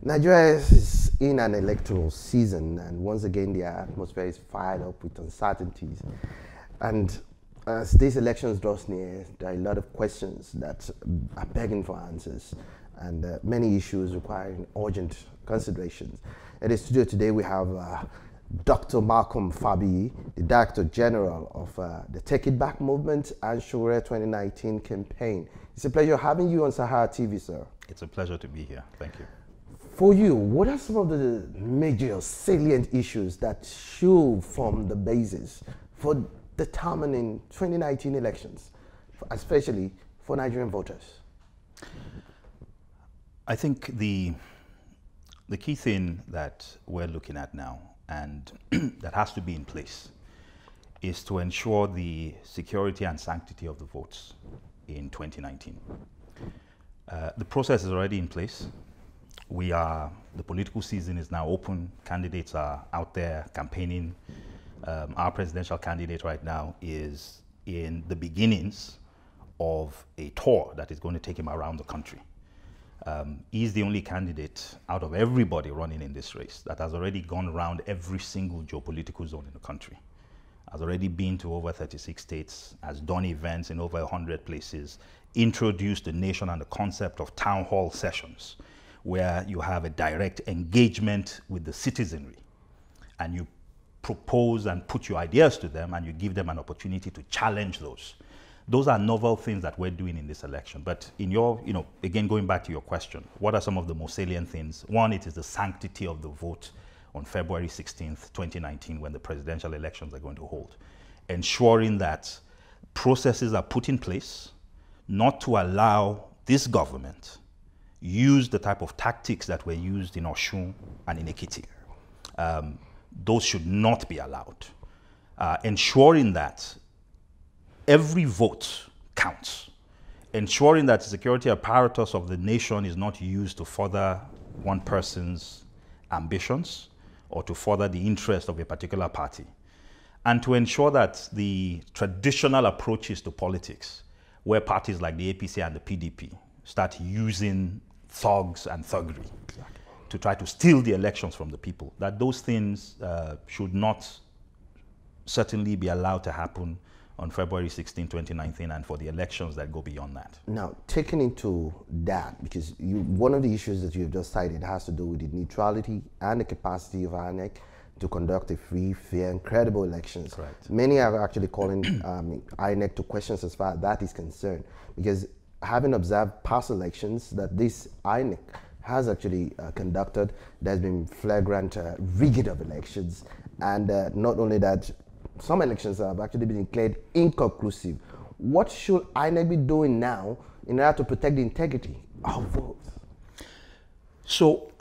Nigeria is in an electoral season, and once again the atmosphere is fired up with uncertainties. And as these elections draw near, there are a lot of questions that are begging for answers, and many issues requiring urgent considerations. In the studio today we have Dr. Malcolm Fabiyi, the Director General of the Take It Back movement and Sowore2019 campaign. It's a pleasure having you on SaharaTV, sir. It's a pleasure to be here. Thank you. For you, what are some of the major salient issues that should form the basis for determining 2019 elections, especially for Nigerian voters? I think the key thing that we're looking at now and that has to be in place is to ensure the security and sanctity of the votes in 2019. The process is already in place. The political season is now open. Candidates are out there campaigning. Our presidential candidate right now is in the beginnings of a tour that is going to take him around the country. He's the only candidate out of everybody running in this race that has already gone around every single geopolitical zone in the country, has already been to over 36 states, has done events in over 100 places, introduced the nation and the concept of town hall sessions, where you have a direct engagement with the citizenry and you propose and put your ideas to them and you give them an opportunity to challenge those. Those are novel things that we're doing in this election. But in your, again, going back to your question, what are some of the most salient things? One, it is the sanctity of the vote on February 16th, 2019, when the presidential elections are going to hold. Ensuring that processes are put in place not to allow this government use the type of tactics that were used in Osun and in Ekiti. Those should not be allowed. Ensuring that every vote counts. Ensuring that the security apparatus of the nation is not used to further one person's ambitions or to further the interest of a particular party. And to ensure that the traditional approaches to politics, where parties like the APC and the PDP start using thugs and thuggery to try to steal the elections from the people, that those things should not certainly be allowed to happen on February 16, 2019, and for the elections that go beyond that. Now, taking into that, because one of the issues that you've just cited has to do with the neutrality and the capacity of INEC to conduct a free, fair, and credible elections. Correct. Many are actually calling INEC to questions as far as that is concerned, because having observed past elections that this INEC has actually conducted, there's been flagrant rigging of elections, and not only that, some elections have actually been declared inconclusive. What should INEC be doing now in order to protect the integrity of votes? So,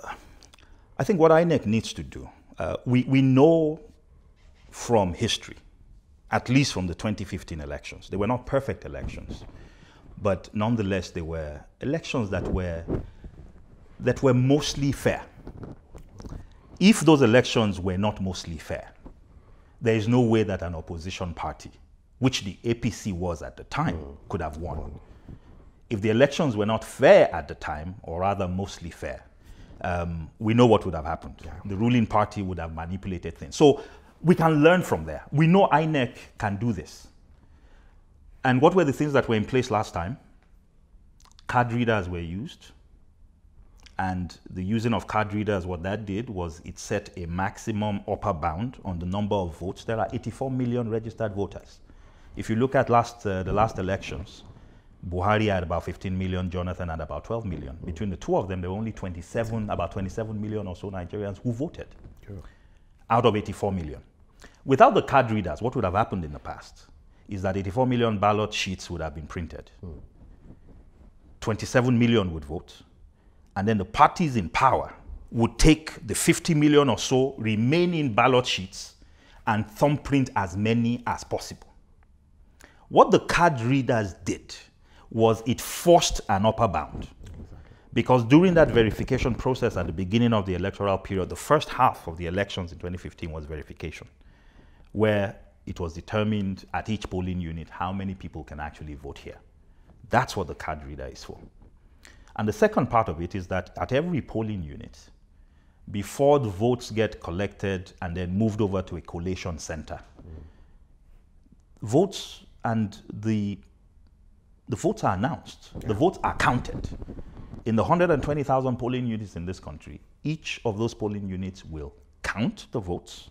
I think what INEC needs to do, we know from history, at least from the 2015 elections, they were not perfect elections, but nonetheless they were elections that were mostly fair. If those elections were not mostly fair, there is no way that an opposition party, which the APC was at the time, could have won. If the elections were not fair at the time, or rather mostly fair, we know what would have happened. Yeah. The ruling party would have manipulated things. So we can learn from there. We know INEC can do this. And what were the things that were in place last time? Card readers were used. And the using of card readers, what that did was it set a maximum upper bound on the number of votes. There are 84 million registered voters. If you look at the last elections, Buhari had about 15 million, Jonathan had about 12 million. Between the two of them, there were only about 27 million or so Nigerians who voted, out of 84 million. Without the card readers, what would have happened in the past is that 84 million ballot sheets would have been printed. 27 million would vote. And then the parties in power would take the 50 million or so remaining ballot sheets and thumbprint as many as possible. What the card readers did was it forced an upper bound. Because during that verification process at the beginning of the electoral period, the first half of the elections in 2015 was verification, where it was determined at each polling unit how many people can actually vote here. That's what the card reader is for. And the second part of it is that at every polling unit, before the votes get collected and then moved over to a collation center, votes and the votes are announced. The votes are counted. In the 120,000 polling units in this country, each of those polling units will count the votes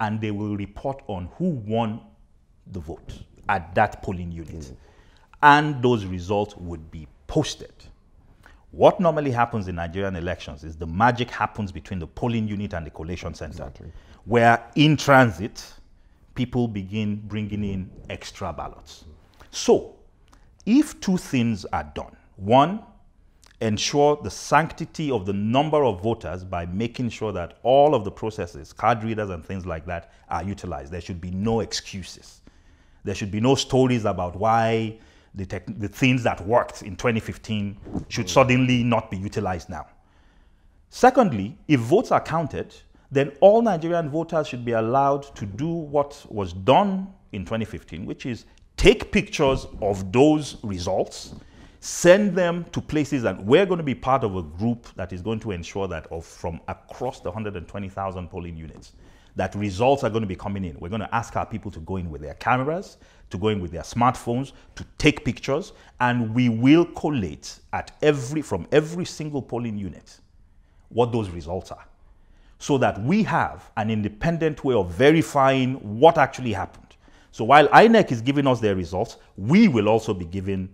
and they will report on who won the vote at that polling unit. And those results would be posted. What normally happens in Nigerian elections is the magic happens between the polling unit and the collation center, where in transit, people begin bringing in extra ballots. So, if two things are done, one, ensure the sanctity of the number of voters by making sure that all of the processes, card readers and things like that, are utilized. There should be no excuses. There should be no stories about why the things that worked in 2015 should suddenly not be utilized now. Secondly, if votes are counted, then all Nigerian voters should be allowed to do what was done in 2015, which is take pictures of those results, send them to places, and we're going to be part of a group that is going to ensure that from across the 120,000 polling units, that results are going to be coming in. We're going to ask our people to go in with their cameras, to go in with their smartphones, to take pictures, and we will collate from every single polling unit what those results are, so that we have an independent way of verifying what actually happened. So while INEC is giving us their results, we will also be giving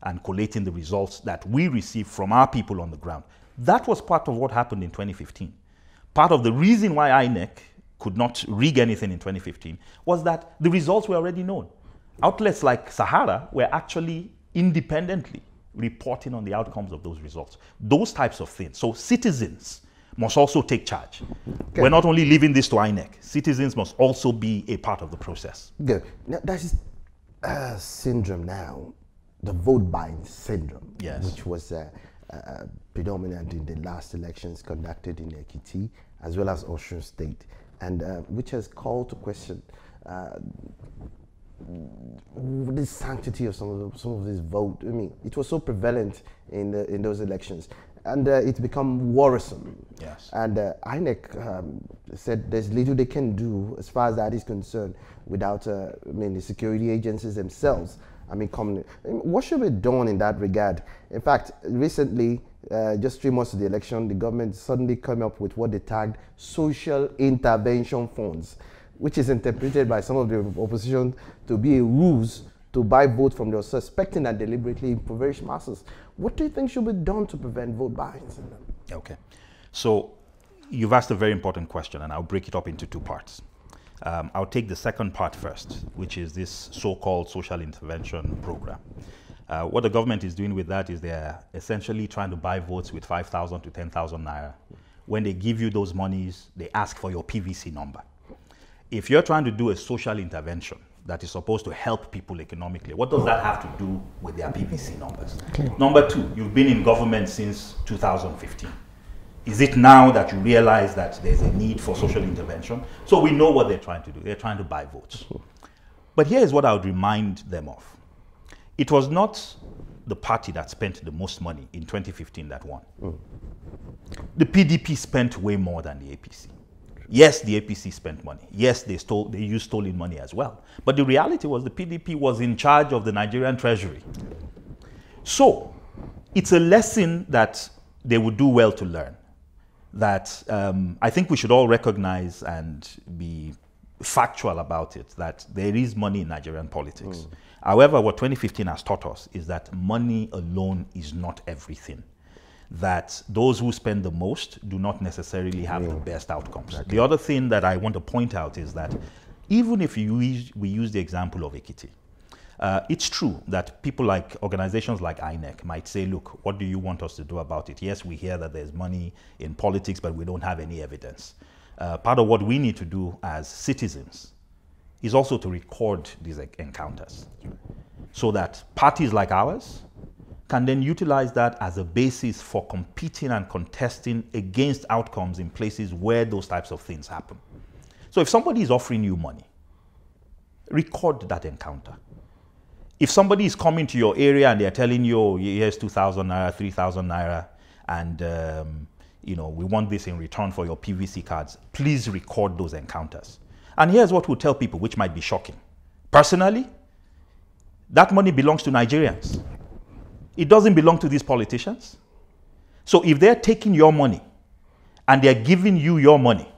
and collating the results that we receive from our people on the ground. That was part of what happened in 2015. Part of the reason why INEC could not rig anything in 2015 was that the results were already known. Outlets like Sahara were actually independently reporting on the outcomes of those results. Those types of things. So citizens must also take charge. Okay. We're not only leaving this to INEC. Citizens must also be a part of the process. Good. Now, that is a syndrome now, the vote buying syndrome, yes, which was predominant in the last elections conducted in Ekiti as well as Osun State, and which has called to question the sanctity of some of this vote. I mean, it was so prevalent in those elections, and it's become worrisome. Yes. And INEC said there's little they can do as far as that is concerned without, the security agencies themselves. What should be done in that regard? In fact, recently, just 3 months to the election, the government suddenly came up with what they tagged social intervention funds, which is interpreted by some of the opposition to be a ruse to buy votes from the suspecting and deliberately impoverished masses. What do you think should be done to prevent vote buying? Okay. So you've asked a very important question, and I'll break it up into two parts. I'll take the second part first, which is this so-called social intervention program. What the government is doing with that is they're essentially trying to buy votes with 5,000 to 10,000 naira. When they give you those monies, they ask for your PVC number. If you're trying to do a social intervention that is supposed to help people economically, what does that have to do with their PVC numbers? Okay. Number two, you've been in government since 2015. Is it now that you realize that there's a need for social intervention? So we know what they're trying to do. They're trying to buy votes. But here is what I would remind them of. It was not the party that spent the most money in 2015 that won. The PDP spent way more than the APC. Yes, the APC spent money. Yes, they used stolen money as well. But the reality was the PDP was in charge of the Nigerian treasury. So it's a lesson that they would do well to learn. That I think we should all recognize and be factual about it, that there is money in Nigerian politics. However, what 2015 has taught us is that money alone is not everything. That those who spend the most do not necessarily have the best outcomes. Exactly. The other thing that I want to point out is that even if we use the example of Ekiti, it's true that people like organizations like INEC might say, look, what do you want us to do about it? Yes, we hear that there's money in politics, but we don't have any evidence. Part of what we need to do as citizens is also to record these encounters so that parties like ours can then utilize that as a basis for competing and contesting against outcomes in places where those types of things happen. So if somebody is offering you money, record that encounter. If somebody is coming to your area and they're telling you, oh, here's 2,000 naira, 3,000 naira, and you know, we want this in return for your PVC cards, please record those encounters. And here's what we'll tell people, which might be shocking. Personally, that money belongs to Nigerians. It doesn't belong to these politicians. So if they're taking your money and they're giving you your money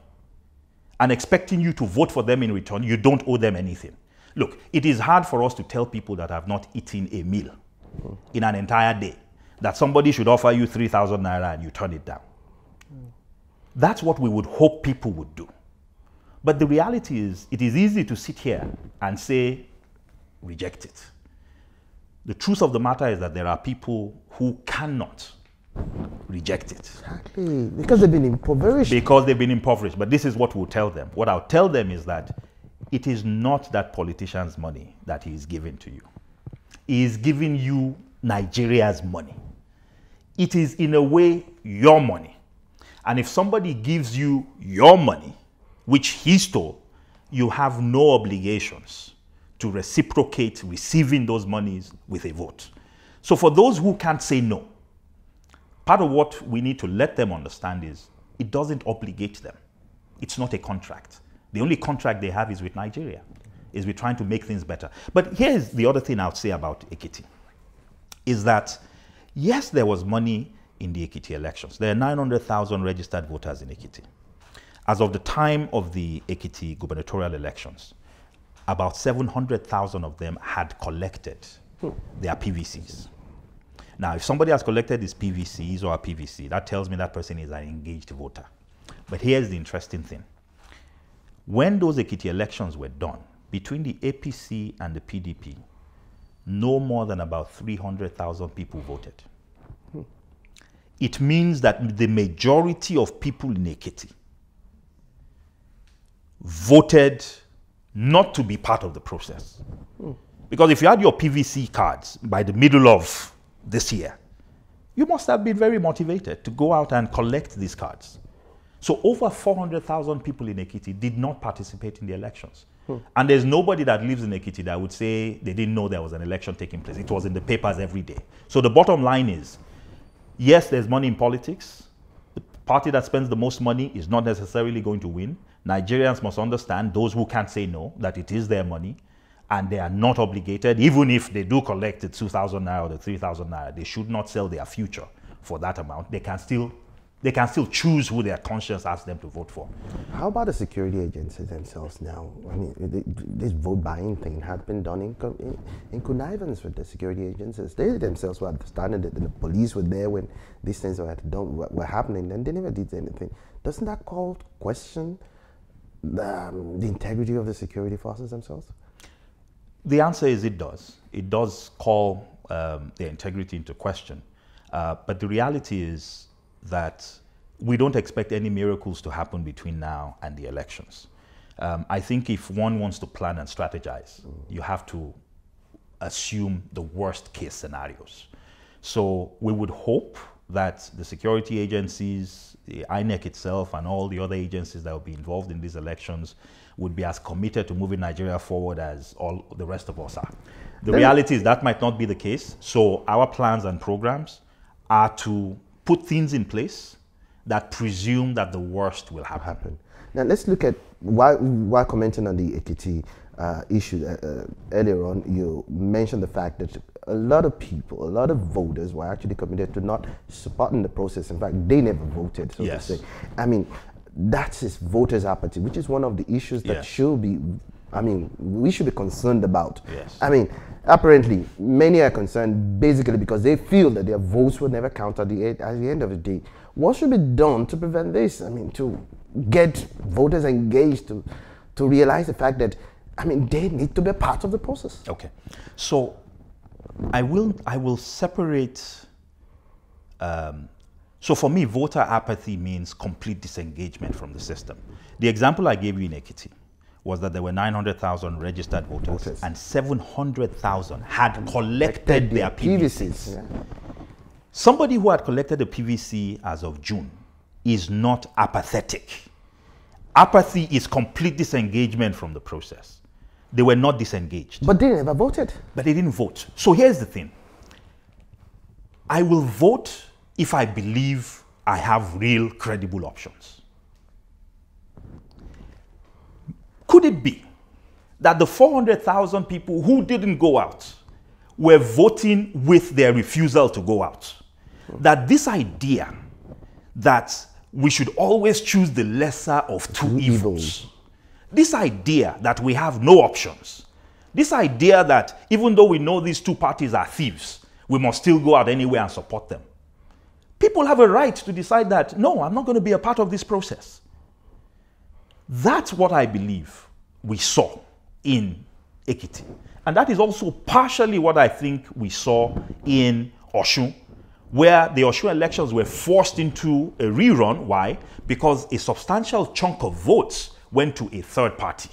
and expecting you to vote for them in return, you don't owe them anything. Look, it is hard for us to tell people that have not eaten a meal in an entire day that somebody should offer you 3,000 naira and you turn it down. That's what we would hope people would do. But the reality is, it is easy to sit here and say, reject it. The truth of the matter is that there are people who cannot reject it. Exactly. Because they've been impoverished. Because they've been impoverished. But this is what we'll tell them. What I'll tell them is that it is not that politician's money that he is giving to you. He is giving you Nigeria's money. It is, in a way, your money. And if somebody gives you your money, which he stole, you have no obligations to reciprocate receiving those monies with a vote. So for those who can't say no, part of what we need to let them understand is it doesn't obligate them. It's not a contract. The only contract they have is with Nigeria, is with trying to make things better. But here's the other thing I would say about Ekiti, is that yes, there was money in the Ekiti elections. There are 900,000 registered voters in Ekiti. As of the time of the Ekiti gubernatorial elections, about 700,000 of them had collected their PVCs. Now, if somebody has collected his PVCs or a PVC, that tells me that person is an engaged voter. But here's the interesting thing. When those Ekiti elections were done, between the APC and the PDP, no more than about 300,000 people voted. It means that the majority of people in Ekiti voted not to be part of the process. Because if you had your PVC cards by the middle of this year, you must have been very motivated to go out and collect these cards. So over 400,000 people in Ekiti did not participate in the elections. And there's nobody that lives in Ekiti that would say they didn't know there was an election taking place. It was in the papers every day. So the bottom line is, yes, there's money in politics. The party that spends the most money is not necessarily going to win. Nigerians must understand, those who can't say no, that it is their money and they are not obligated. Even if they do collect the 2,000 naira or the 3,000 naira, they should not sell their future for that amount. They can still choose who their conscience asks them to vote for. How about the security agencies themselves now? I mean, this vote buying thing had been done in connivance with the security agencies. They themselves were understanding that the police were there when these things were happening, and they never did anything. Doesn't that call question the integrity of the security forces themselves? The answer is it does. It does call their integrity into question. But the reality is that we don't expect any miracles to happen between now and the elections. I think if one wants to plan and strategize, you have to assume the worst case scenarios. So we would hope that the security agencies, the INEC itself, and all the other agencies that will be involved in these elections would be as committed to moving Nigeria forward as all the rest of us are. The reality is that might not be the case. So our plans and programs are to put things in place that presume that the worst will happen. Now let's look at, while commenting on the Ekiti issue earlier on, you mentioned the fact that a lot of people, a lot of voters were actually committed to not supporting the process. In fact, they never voted, so to say. I mean, that's his voters' apathy, which is one of the issues that should be, I mean, we should be concerned about. I mean, apparently, many are concerned basically because they feel that their votes will never count at the end of the day. What should be done to prevent this? I mean, to get voters engaged, to realize the fact that, I mean, they need to be a part of the process. Okay. So I will separate. So for me, voter apathy means complete disengagement from the system. The example I gave you in Ekiti was that there were 900,000 registered voters, and 700,000 had collected their PVCs. Yeah. Somebody who had collected a PVC as of June is not apathetic. Apathy is complete disengagement from the process. They were not disengaged. But they never voted. But they didn't vote. So here's the thing. I will vote if I believe I have real credible options. Could it be that the 400,000 people who didn't go out were voting with their refusal to go out? That this idea that we should always choose the lesser of two evils, this idea that we have no options, this idea that even though we know these two parties are thieves, we must still go out anyway and support them. People have a right to decide that, no, I'm not going to be a part of this process. That's what I believe we saw in Ekiti. And that is also partially what I think we saw in Osun, where the Osun elections were forced into a rerun. Why? Because a substantial chunk of votes went to a third party.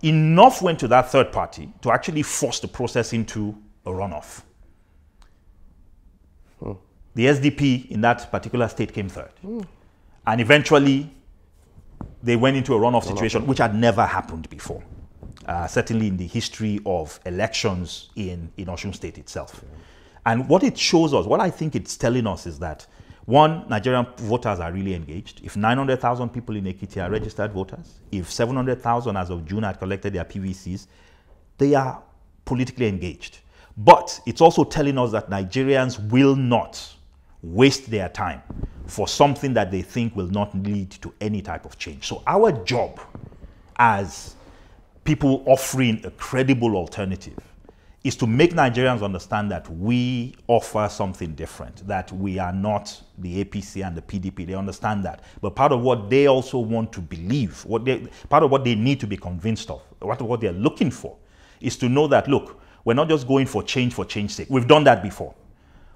Enough went to that third party to actually force the process into a runoff. The SDP in that particular state came third. And eventually, they went into a runoff situation, which had never happened before. Certainly in the history of elections in Osun State itself. And what it shows us, what I think it's telling us is that, one, Nigerian voters are really engaged. If 900,000 people in Ekiti are registered voters, if 700,000 as of June had collected their PVCs, they are politically engaged. But it's also telling us that Nigerians will not waste their time for something that they think will not lead to any type of change. So our job as people offering a credible alternative is to make Nigerians understand that we offer something different, that we are not the APC and the PDP. They understand that. But part of what they also want to believe, part of what they need to be convinced of, what they're looking for, is to know that, look, we're not just going for change's sake. We've done that before.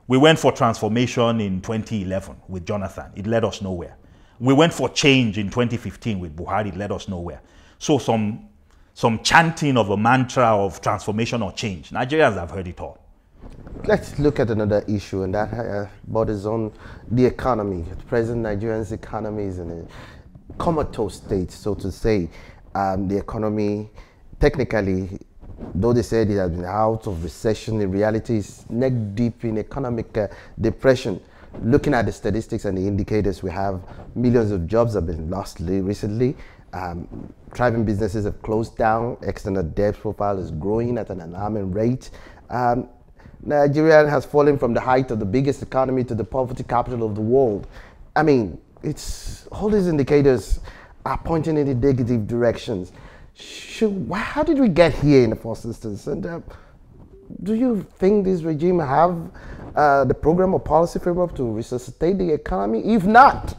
We went for transformation in 2011 with Jonathan. It led us nowhere. We went for change in 2015 with Buhari. It led us nowhere. So some chanting of a mantra of transformation or change. Nigerians have heard it all. Let's look at another issue, and that borders on the economy. At present, Nigeria's economy is in a comatose state, so to say. The economy, technically, though they said it has been out of recession, in reality it's neck deep in economic depression. Looking at the statistics and the indicators, we have millions of jobs have been lost recently. Thriving businesses have closed down. External debt profile is growing at an alarming rate. Nigeria has fallen from the height of the biggest economy to the poverty capital of the world. I mean, all these indicators are pointing in the negative directions. How did we get here in the first instance? And do you think this regime have the program or policy framework to resuscitate the economy? If not,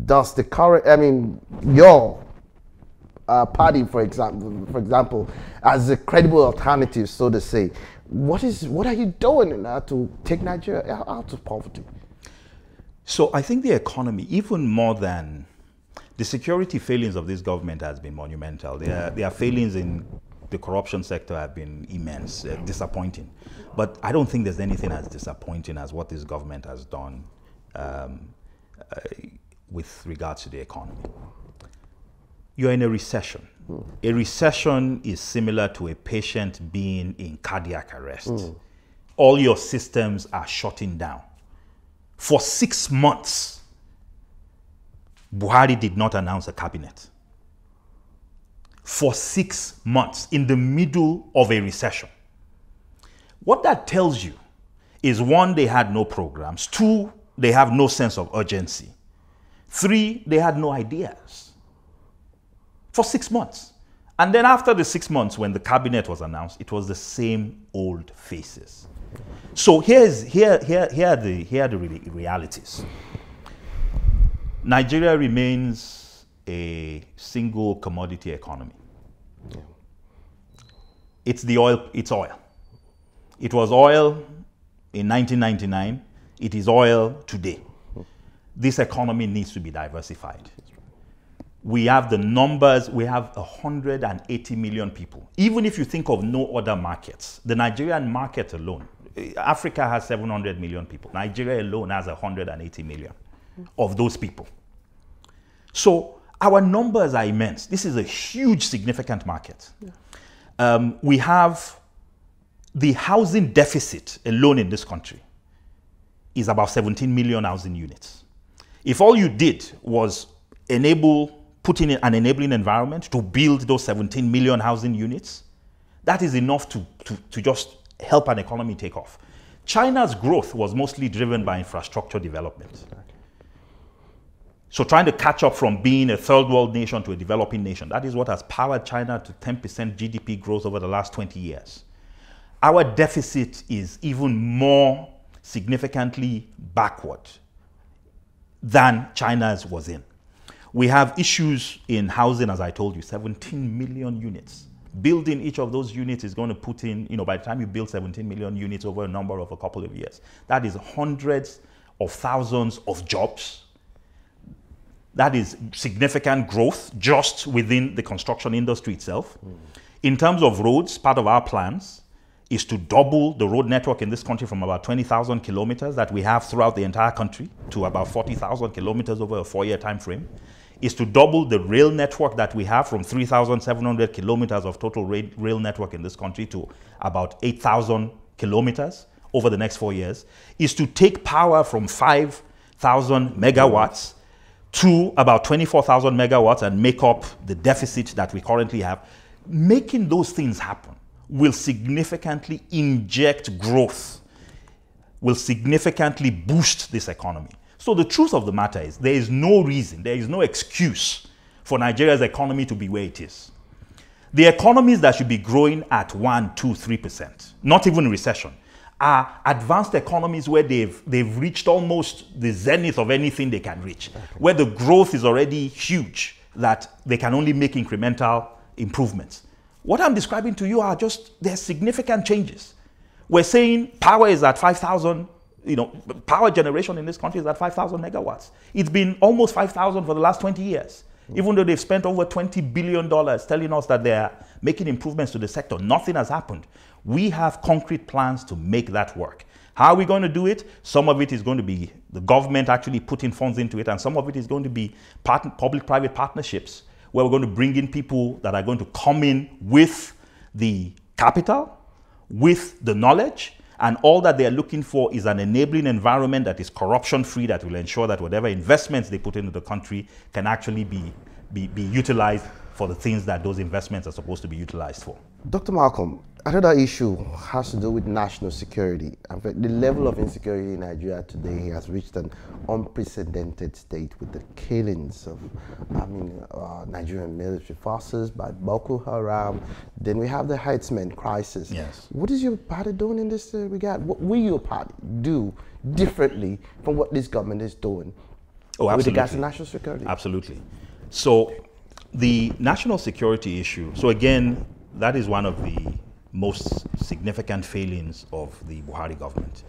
does the current, your party, for example, as a credible alternative, so to say, what are you doing to take Nigeria out of poverty? So I think the economy, even more than the security failings of this government, has been monumental. Their failings in the corruption sector have been immense, disappointing. But I don't think there's anything as disappointing as what this government has done with regards to the economy. You're in a recession. A recession is similar to a patient being in cardiac arrest. All your systems are shutting down. For 6 months, Buhari did not announce a cabinet. For 6 months, in the middle of a recession. What that tells you is, one, they had no programs. Two, they have no sense of urgency. Three, they had no ideas. For 6 months. And then after the 6 months, when the cabinet was announced, it was the same old faces. So here are the realities. Nigeria remains a single commodity economy. It's oil. It was oil in 1999. It is oil today. This economy needs to be diversified. we have the numbers, we have 180 million people. Even if you think of no other markets, the Nigerian market alone, Africa has 700 million people. Nigeria alone has 180 million of those people. So our numbers are immense. This is a huge, significant market. Yeah. We have the housing deficit alone in this country is about 17 million housing units. If all you did was put in an enabling environment to build those 17 million housing units, that is enough to just help an economy take off. China's growth was mostly driven by infrastructure development. So trying to catch up from being a third world nation to a developing nation, that is what has powered China to 10% GDP growth over the last 20 years. Our deficit is even more significantly backward than China's was in. We have issues in housing, as I told you, 17 million units. Building each of those units is going to put in, by the time you build 17 million units over a couple of years, that is hundreds of thousands of jobs. That is significant growth just within the construction industry itself. In terms of roads, part of our plans is to double the road network in this country from about 20,000 kilometers that we have throughout the entire country to about 40,000 kilometers over a 4-year time frame, is to double the rail network that we have from 3,700 kilometers of total rail network in this country to about 8,000 kilometers over the next 4 years, is to take power from 5,000 megawatts to about 24,000 megawatts and make up the deficit that we currently have. Making those things happen will significantly inject growth, will significantly boost this economy. So the truth of the matter is there is no reason, there is no excuse for Nigeria's economy to be where it is. The economies that should be growing at 1, 2, 3%, not even recession, are advanced economies where they've reached almost the zenith of anything they can reach, where the growth is already huge, that they can only make incremental improvements. What I'm describing to you are there's significant changes. We're saying power is at 5,000, power generation in this country is at 5,000 megawatts. It's been almost 5,000 for the last 20 years. Even though they've spent over $20 billion telling us that they're making improvements to the sector, nothing has happened. We have concrete plans to make that work. How are we going to do it? Some of it is going to be the government actually putting funds into it, and some of it is going to be public-private partnerships, where we're going to bring in people that are going to come in with the capital, with the knowledge, and all that they're looking for is an enabling environment that is corruption-free, that will ensure that whatever investments they put into the country can actually be utilized for the things that those investments are supposed to be utilized for. Dr. Malcolm, another issue has to do with national security. In fact, the level of insecurity in Nigeria today has reached an unprecedented state with the killings of Nigerian military forces by Boko Haram. Then we have the herdsmen crisis. Yes. What is your party doing in this regard? What will your party do differently from what this government is doing with regards to national security? Absolutely. So the national security issue, so again, that is one of the most significant failings of the Buhari government.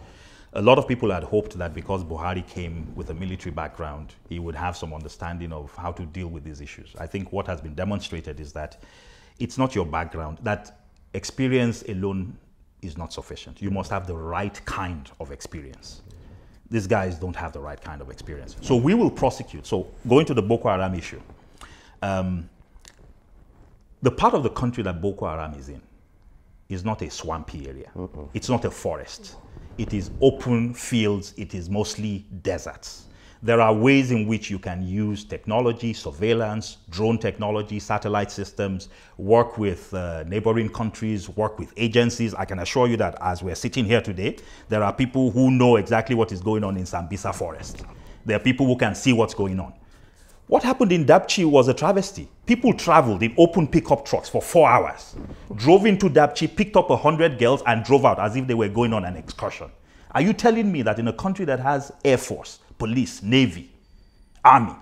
A lot of people had hoped that because Buhari came with a military background, he would have some understanding of how to deal with these issues. I think what has been demonstrated is that it's not your background, that experience alone is not sufficient. You must have the right kind of experience. These guys don't have the right kind of experience. So we will prosecute. So going to the Boko Haram issue, the part of the country that Boko Haram is in is not a swampy area. It's not a forest. It is open fields. It is mostly deserts. There are ways in which you can use technology, surveillance, drone technology, satellite systems, work with neighboring countries, work with agencies. I can assure you that as we're sitting here today, there are people who know exactly what is going on in Sambisa Forest. There are people who can see what's going on. What happened in Dapchi was a travesty. People traveled in open pickup trucks for 4 hours, drove into Dapchi, picked up 100 girls and drove out as if they were going on an excursion. Are you telling me that in a country that has Air Force, police, Navy, Army,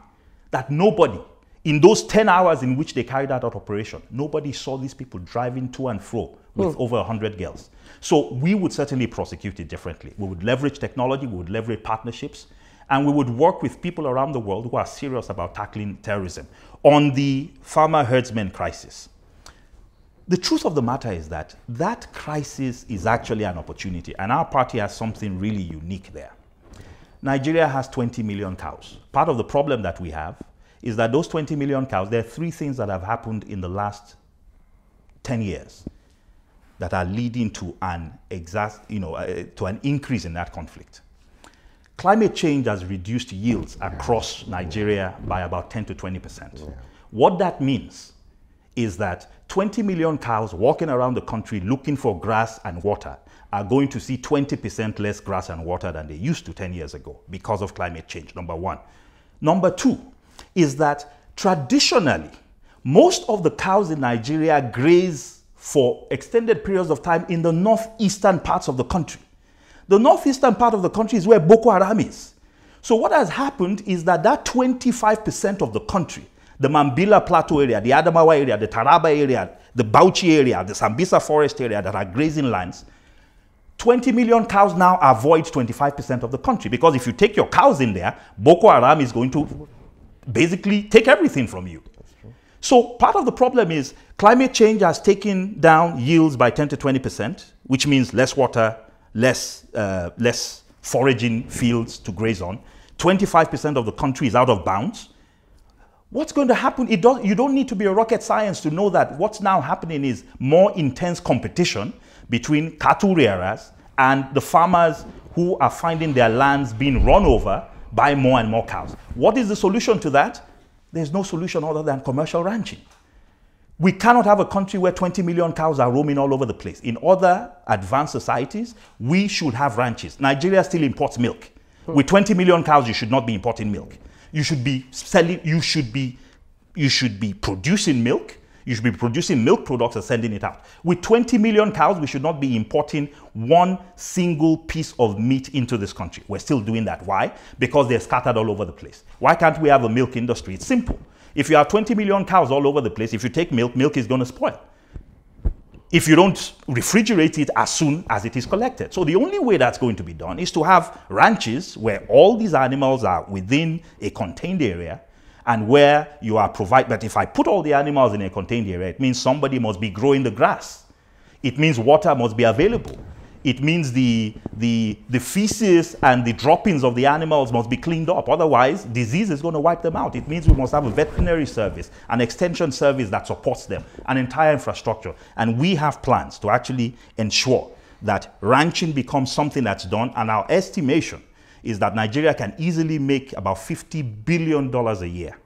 that nobody, in those 10 hours in which they carried out that operation, nobody saw these people driving to and fro with over 100 girls? So we would certainly prosecute it differently. We would leverage technology, we would leverage partnerships, and we would work with people around the world who are serious about tackling terrorism on the farmer herdsman crisis. The truth of the matter is that that crisis is actually an opportunity, and our party has something really unique there. Nigeria has 20 million cows. Part of the problem that we have is that those 20 million cows, there are three things that have happened in the last 10 years that are leading to an to an increase in that conflict. Climate change has reduced yields across Nigeria by about 10 to 20%. Yeah. What that means is that 20 million cows walking around the country looking for grass and water are going to see 20% less grass and water than they used to 10 years ago because of climate change, number one. Number two is that traditionally, most of the cows in Nigeria graze for extended periods of time in the northeastern parts of the country. The northeastern part of the country is where Boko Haram is. So what has happened is that 25% of the country, the Mambila Plateau area, the Adamawa area, the Taraba area, the Bauchi area, the Sambisa Forest area that are grazing lands, 20 million cows now avoid 25% of the country, because if you take your cows in there, Boko Haram is going to basically take everything from you. So part of the problem is climate change has taken down yields by 10 to 20%, which means less water, less foraging fields to graze on. 25% of the country is out of bounds. What's going to happen? You don't need to be a rocket science to know that what's now happening is more intense competition between cattle rearers and the farmers who are finding their lands being run over by more and more cows. What is the solution to that? There's no solution other than commercial ranching. We cannot have a country where 20 million cows are roaming all over the place. In other advanced societies, we should have ranches. Nigeria still imports milk. With 20 million cows, you should not be importing milk. You should be selling, you should be producing milk. You should be producing milk products and sending it out. With 20 million cows, we should not be importing one single piece of meat into this country. We're still doing that. Why? Because they're scattered all over the place. Why can't we have a milk industry? It's simple. If you have 20 million cows all over the place, if you take milk, milk is going to spoil if you don't refrigerate it as soon as it is collected. So the only way that's going to be done is to have ranches where all these animals are within a contained area, and where you are but if I put all the animals in a contained area, it means somebody must be growing the grass. It means water must be available. It means the feces and the droppings of the animals must be cleaned up. Otherwise, disease is going to wipe them out. It means we must have a veterinary service, an extension service that supports them, an entire infrastructure. And we have plans to actually ensure that ranching becomes something that's done. And our estimation is that Nigeria can easily make about $50 billion a year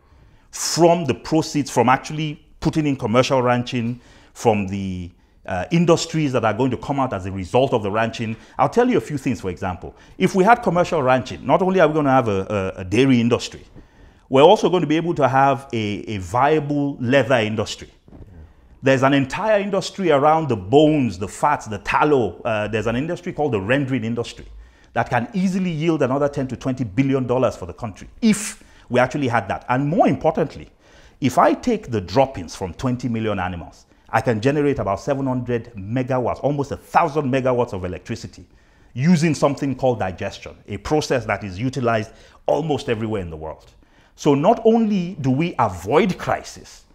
from the proceeds from actually putting in commercial ranching, from the industries that are going to come out as a result of the ranching. I'll tell you a few things, for example. If we had commercial ranching, not only are we going to have a dairy industry, we're also going to be able to have a viable leather industry. There's an entire industry around the bones, the fats, the tallow. There's an industry called the rendering industry that can easily yield another 10 to $20 billion for the country if we actually had that. And more importantly, if I take the droppings from 20 million animals, I can generate about 700 megawatts, almost 1,000 megawatts of electricity using something called digestion, a process that is utilized almost everywhere in the world. So not only do we avoid crisis,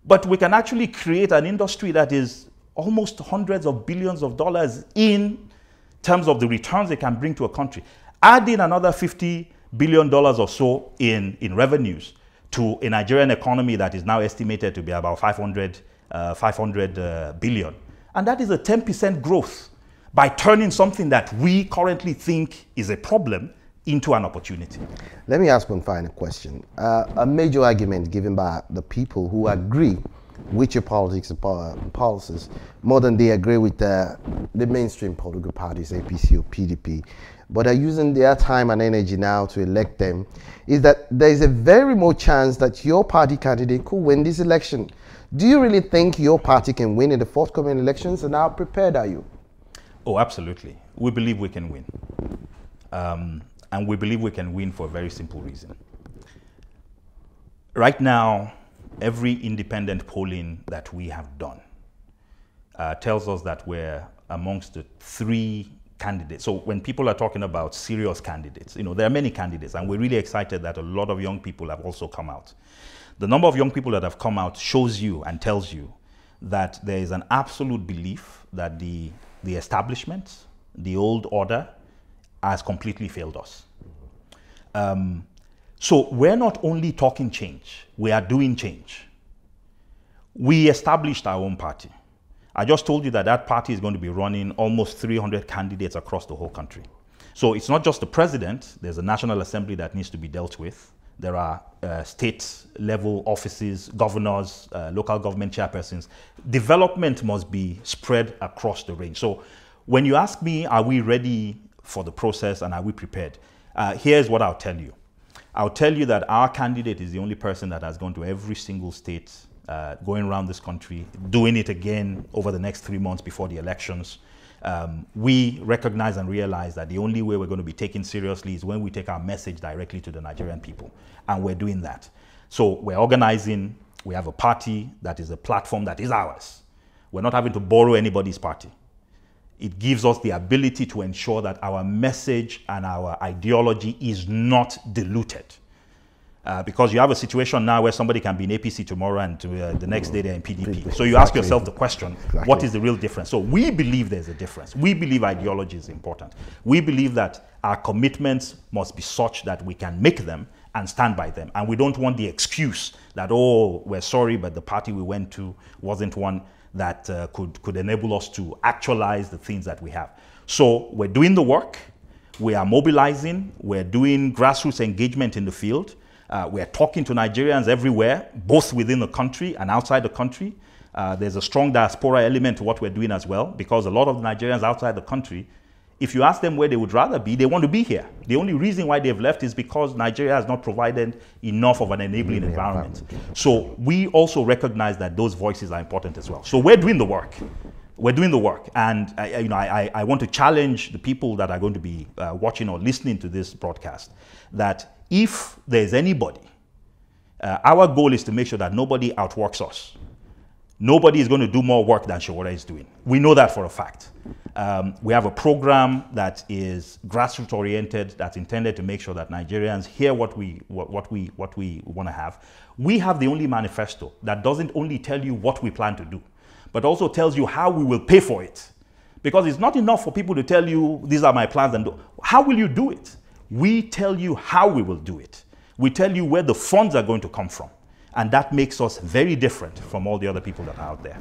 but we can actually create an industry that is almost hundreds of billions of dollars in terms of the returns they can bring to a country. Adding another $50 billion or so in revenues to a Nigerian economy that is now estimated to be about 500 billion. And that is a 10% growth by turning something that we currently think is a problem into an opportunity. Let me ask one final question. A major argument given by the people who agree with your politics and policies more than they agree with the mainstream political parties, APC or PDP, but are using their time and energy now to elect them, is that there is a very remote chance that your party candidate could win this election. Do you really think your party can win in the forthcoming elections, and how prepared are you? Oh, absolutely. We believe we can win. And we believe we can win for a very simple reason. Right now, every independent polling that we have done tells us that we're amongst the three candidates. So when people are talking about serious candidates, you know, there are many candidates, and we're really excited that a lot of young people have also come out. The number of young people that have come out shows you and tells you that there is an absolute belief that the establishment, the old order, has completely failed us. So we're not only talking change, we are doing change. We established our own party. I just told you that that party is going to be running almost 300 candidates across the whole country. So it's not just the president, there's a National Assembly that needs to be dealt with. There are state-level offices, governors, local government chairpersons. Development must be spread across the range. So when you ask me, are we ready for the process and are we prepared? Here's what I'll tell you. I'll tell you that our candidate is the only person that has gone to every single state going around this country, doing it again over the next 3 months before the elections. We recognize and realize that the only way we're going to be taken seriously is when we take our message directly to the Nigerian people. And we're doing that. So we're organizing, we have a party that is a platform that is ours. We're not having to borrow anybody's party. It gives us the ability to ensure that our message and our ideology is not diluted. Because you have a situation now where somebody can be in APC tomorrow and the next day they're in PDP. So you ask yourself the question, what is the real difference? So we believe there's a difference. We believe ideology is important. We believe that our commitments must be such that we can make them and stand by them. And we don't want the excuse that, oh, we're sorry, but the party we went to wasn't one that could enable us to actualize the things that we have. So we're doing the work. We are mobilizing. We're doing grassroots engagement in the field. We're talking to Nigerians everywhere, both within the country and outside the country. There's a strong diaspora element to what we're doing as well, because a lot of Nigerians outside the country, if you ask them where they would rather be, they want to be here. The only reason why they've left is because Nigeria has not provided enough of an enabling environment. So we also recognize that those voices are important as well. So we're doing the work. We're doing the work. And I want to challenge the people that are going to be watching or listening to this broadcast that if there's anybody, our goal is to make sure that nobody outworks us. Nobody is going to do more work than Sowore is doing. We know that for a fact. We have a program that is grassroots oriented, that's intended to make sure that Nigerians hear what we want to have. We have the only manifesto that doesn't only tell you what we plan to do, but also tells you how we will pay for it. Because it's not enough for people to tell you, these are my plans, and how will you do it? We tell you how we will do it. We tell you where the funds are going to come from. And that makes us very different from all the other people that are out there.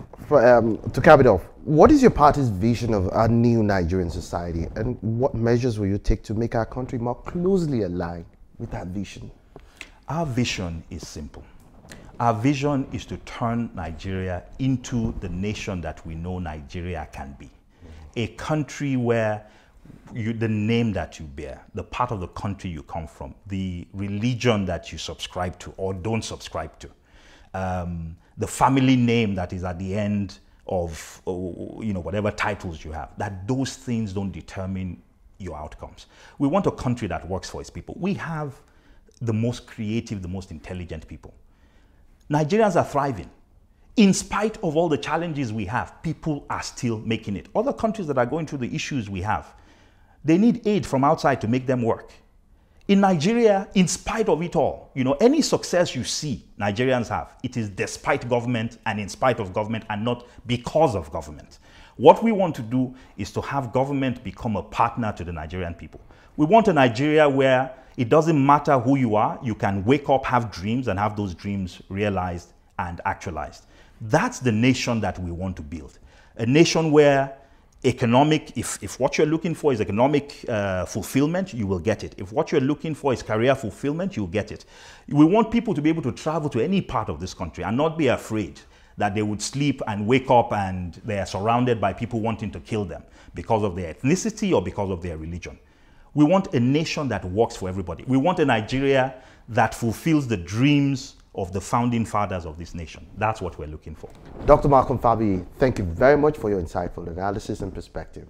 To cap it off, what is your party's vision of our new Nigerian society, and what measures will you take to make our country more closely aligned with that vision? Our vision is simple. Our vision is to turn Nigeria into the nation that we know Nigeria can be. A country where the name that you bear, the part of the country you come from, the religion that you subscribe to or don't subscribe to, the family name that is at the end of whatever titles you have, that those things don't determine your outcomes. We want a country that works for its people. We have the most creative, the most intelligent people. Nigerians are thriving. In spite of all the challenges we have, people are still making it. Other countries that are going through the issues we have, they need aid from outside to make them work. In Nigeria, in spite of it all, any success you see Nigerians have, it is despite government and in spite of government and not because of government. What we want to do is to have government become a partner to the Nigerian people. We want a Nigeria where it doesn't matter who you are, you can wake up, have dreams, and have those dreams realized and actualized. That's the nation that we want to build. A nation where if what you're looking for is economic fulfillment, you will get it. If what you're looking for is career fulfillment, you'll get it. We want people to be able to travel to any part of this country and not be afraid that they would sleep and wake up and they are surrounded by people wanting to kill them because of their ethnicity or because of their religion. We want a nation that works for everybody. We want a Nigeria that fulfills the dreams of the founding fathers of this nation. That's what we're looking for. Dr. Malcolm Fabiyi, thank you very much for your insightful analysis and perspective.